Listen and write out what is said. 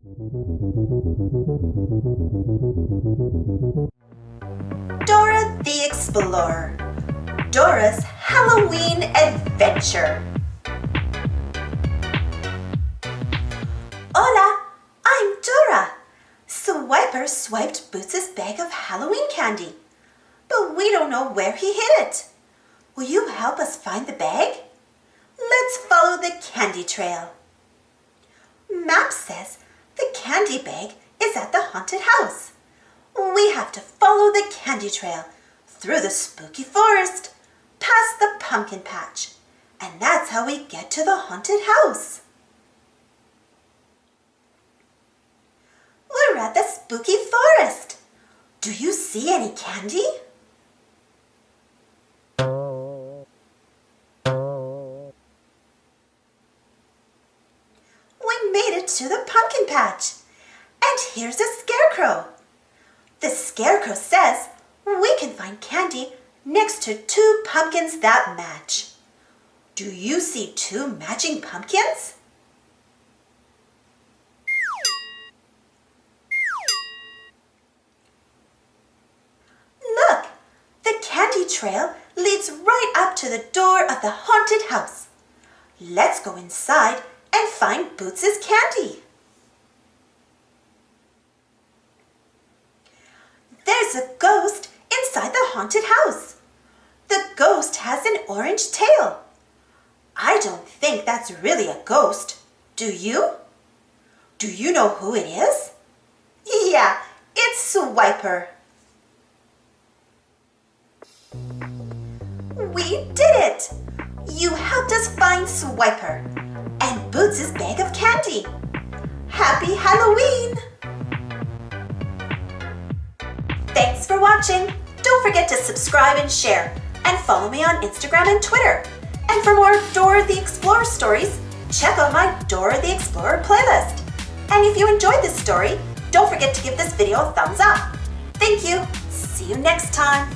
Dora the Explorer. Dora's Halloween Adventure. Hola, I'm Dora. Swiper swiped Boots' bag of Halloween candy, but we don't know where he hid it. Will you help us find the bag? Let's follow the candy trail. Map says the candy bag is at the haunted house. We have to follow the candy trail through the spooky forest, past the pumpkin patch, and that's how we get to the haunted house. We're at the spooky forest. Do you see any candy? We made it to the pumpkin patch, and here's a scarecrow. The scarecrow says we can find candy next to two pumpkins that match. Do you see two matching pumpkins? Look, the candy trail leads right up to the door of the haunted house. Let's go inside and find Boots' candy. There's a ghost inside the haunted house. The ghost has an orange tail. I don't think that's really a ghost. Do you? Do you know who it is? Yeah, it's Swiper. We did it! You helped us find Swiper and Boots' bag of candy. Happy Halloween! Thanks for watching. Don't forget to subscribe and share, and follow me on Instagram and Twitter. And for more Dora the Explorer stories, check out my Dora the Explorer playlist. And if you enjoyed this story, don't forget to give this video a thumbs up. Thank you. See you next time.